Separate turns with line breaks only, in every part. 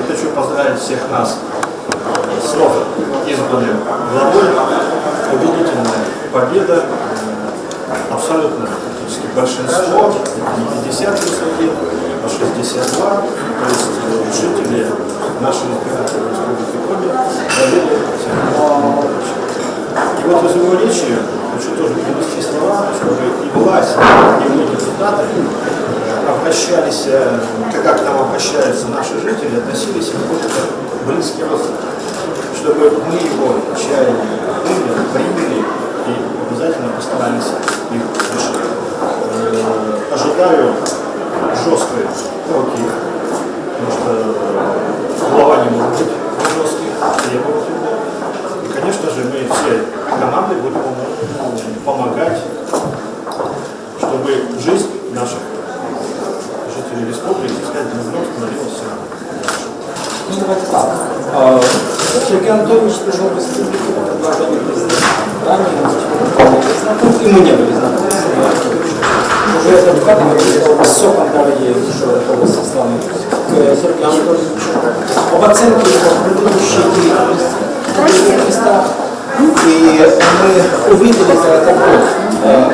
хочу поздравить всех нас с новым избранным главой. Убедительная победа. Абсолютно практически большинство, не 50 высоты, а 62. То есть жители нашей избирательной республики Коми проверили. И вот из его речи хочу тоже привести слова, чтобы и власть, и мы, депутаты, обращались, как к нам обращаются наши жители, относились к нему как близкий родственник, чтобы мы его чаяние приняли и обязательно постарались их решить. Ожидаю жесткой руки, потому что глава не может быть жестких, требовательных. И, конечно же, мы все команды будем помогать, чтобы жизнь наших жителей республики, сказать, становилась все лучше.
Ну, давайте так. Сергей Анатольевич пришел в республику по предложению президента. Ранее он знаком, и мы не были знакомы. Уже этот год мы были в высоком доверии области страны к Сергею Анатольевичу. Об оценке его предыдущей деятельности в других местах. И мы увидели за этот год,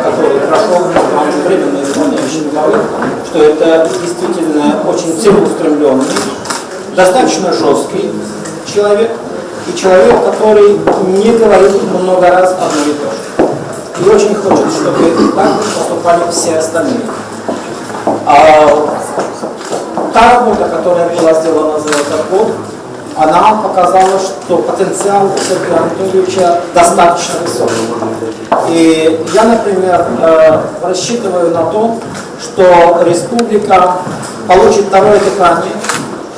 который прошел временно исполняющим главы, что это действительно очень целеустремленный, достаточно жесткий человек, и человек, который не говорит много раз одно и то же. И очень хочет, чтобы так поступали все остальные. Та работа, которая была сделана за этот год, она показала, что потенциал Сергея Анатольевича достаточно высокий. И я, например, рассчитываю на то, что республика получит второе дыхание,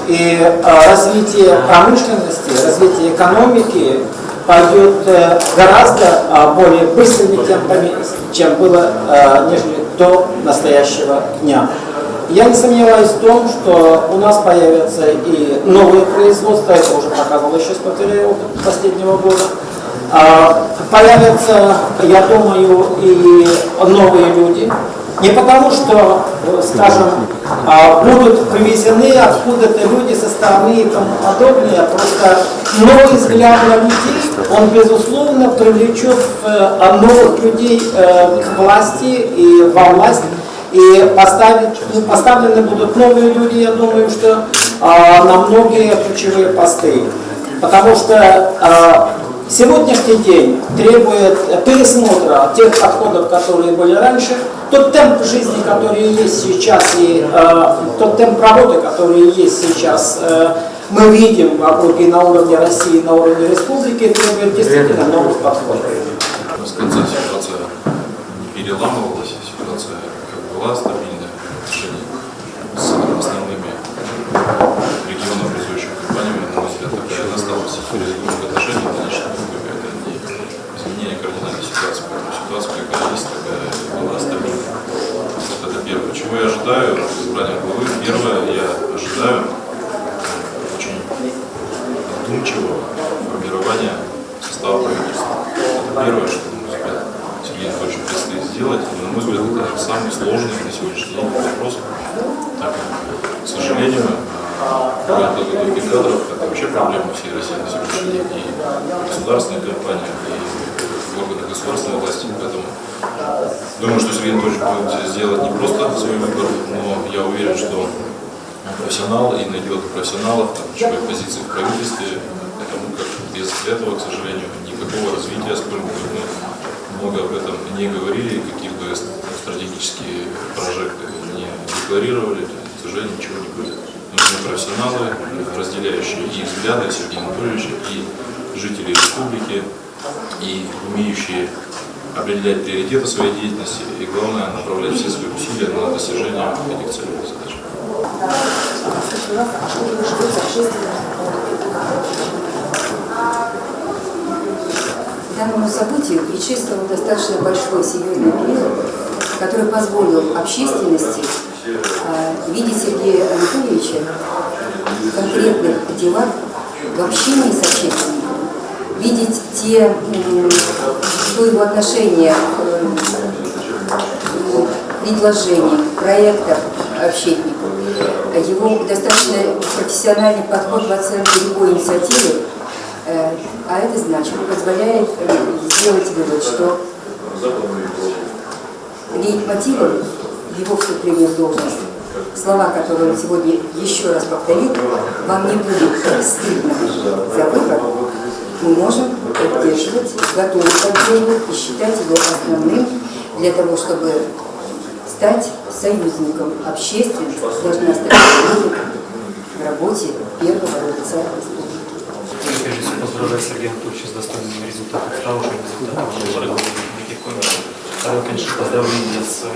и развитие промышленности, развитие экономики пойдет гораздо более быстрыми темпами, чем было нежели до настоящего дня. Я не сомневаюсь в том, что у нас появятся и новые производства, это уже показывал еще Спотерей опыт последнего года. Появятся, я думаю, и новые люди. Не потому, что, скажем, будут привезены откуда-то люди со стороны и тому подобное, просто новый взгляд на людей, он, безусловно, привлечет новых людей к власти и во власть. И поставлены будут новые люди, я думаю, что на многие ключевые посты. Потому что сегодняшний день требует пересмотра тех подходов, которые были раньше. Тот темп жизни, который есть сейчас, и тот темп работы, который есть сейчас, мы видим в округе на уровне России, на уровне республики, требует действительно новых подходов.
В конце ситуация не переламывалась, ситуация была стабильная в отношении с основными регионообразующими компаниями, на мой взгляд, такая осталась в отношении, конечно, это не изменение кардинальной ситуации, поэтому ситуация какая есть, такая была стабильная. Вот это первое. Чего я ожидаю от избрания главы? Первое, я ожидаю очень вдумчивого формирования состава правительства. Это первое, что, на мой взгляд, Сергей Анатольевич предстоит сделать. И, на мой взгляд, это самый сложный на сегодняшний день вопрос. Так, к сожалению, проблема подготовки кадров – это вообще проблема всей России на сегодняшний день. И государственные компании, и органы государственной власти. Поэтому думаю, что Сергей Анатольевич будет сделать не просто свой выбор, но я уверен, что он профессионал и найдет профессионалов на ключевой позиции в правительстве, потому как без этого, к сожалению, никакого развития, сколько бы мы много об этом не говорили, какие бы стратегические прожекты не декларировали, к сожалению, ничего не будет. Нужны профессионалы, разделяющие и взгляды Сергея Анатольевича, и жителей республики, и умеющие определять приоритеты своей деятельности, и главное, направлять все свои усилия на достижение этих целевых задач.
Данному событию предшествовал достаточно большой серьезный период, который позволил общественности видеть Сергея Анатольевича в конкретных делах, в общении с общественником, видеть то его отношение к предложениям, проектам общественников, его достаточно профессиональный подход в оценке любой инициативы, а это значит, позволяет сделать вывод, что лейтмотивом его вступления в должность, слова, которые он сегодня еще раз повторил, вам не будет стыдно за выбор, мы можем поддерживать, готовы поддерживать и считать его основным для того, чтобы стать союзником. Общественность должна стать союзником в работе первого лица республики.
Прежде всего, поздравляю Сергея Анатольевича с достойными результатами, хорошими результатами Республики Коми. Второе, конечно, поздравление с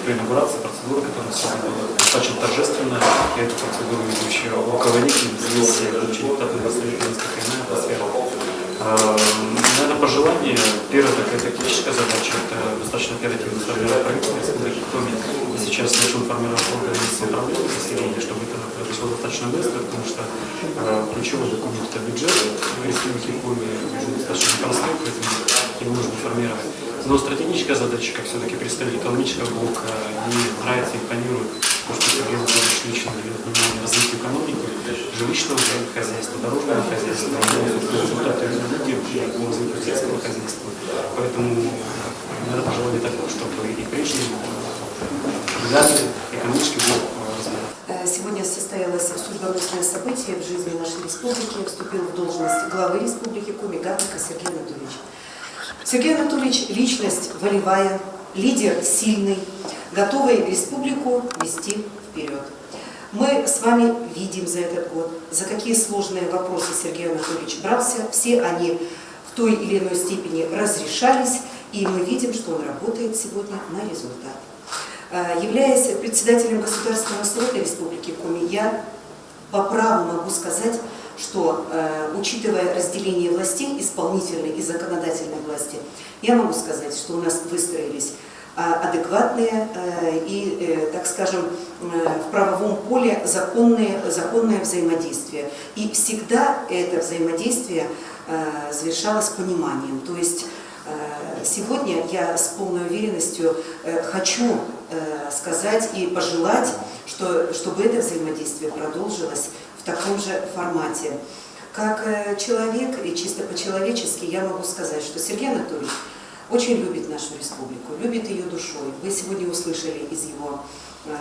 инаугурацией, процедурой, которая сегодня была достаточно торжественная. И эту процедуру ведущий руководитель, здесь будучи депутатом несколько иная атмосфера. Наверное, пожелание, первая такая тактическая задача, это достаточно оперативно сформировать правительство Республики Коми. Сейчас начал формировать органы управления населения, чтобы это произошло достаточно быстро, потому что ключевой документ это бюджет в Республике Коми, бюджет достаточно простой, поэтому его нужно формировать. Но стратегическая задача, как все-таки представитель экономического блока, мне нравится, импонирует, то, что Сергей Анатольевич лично дает внимание развитию экономики, жилищного хозяйства, дорожного хозяйства, результаты люди по развитию сельского хозяйства. Поэтому надо пожелание такого, чтобы и прежний экономический блок развивался.
Сегодня состоялось судьбоносное событие в жизни нашей республики. Вступил в должность главы республики Коми Гаврика Сергей Анатольевич. Сергей Анатольевич – личность волевая, лидер сильный, готовый республику вести вперед. Мы с вами видим за этот год, за какие сложные вопросы Сергей Анатольевич брался. Все они в той или иной степени разрешались, и мы видим, что он работает сегодня на результат. Являясь председателем Государственного совета Республики Коми, я по праву могу сказать, что, учитывая разделение властей, исполнительной и законодательной власти, я могу сказать, что у нас выстроились адекватные и, так скажем, в правовом поле законное взаимодействие. И всегда это взаимодействие завершалось пониманием. То есть сегодня я с полной уверенностью хочу сказать и пожелать, чтобы это взаимодействие продолжилось в таком же формате. Как человек и чисто по-человечески я могу сказать, что Сергей Анатольевич очень любит нашу республику, любит ее душой. Вы сегодня услышали из его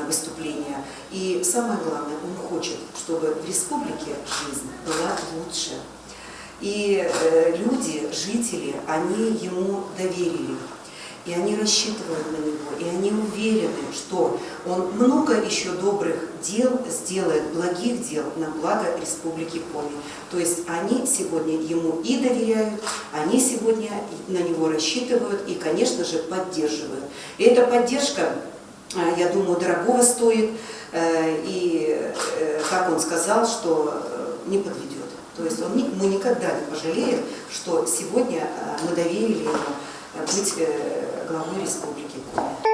выступления. И самое главное, он хочет, чтобы в республике жизнь была лучше. И люди, жители, они ему доверили. И они рассчитывают на него, и они уверены, что он много еще добрых дел сделает, благих дел на благо Республики Коми. То есть они сегодня ему и доверяют, они сегодня на него рассчитывают и, конечно же, поддерживают. И эта поддержка, я думаю, дорогого стоит, и, как он сказал, что не подведет. То есть мы никогда не пожалеем, что сегодня мы доверили ему быть главой Республики Коми.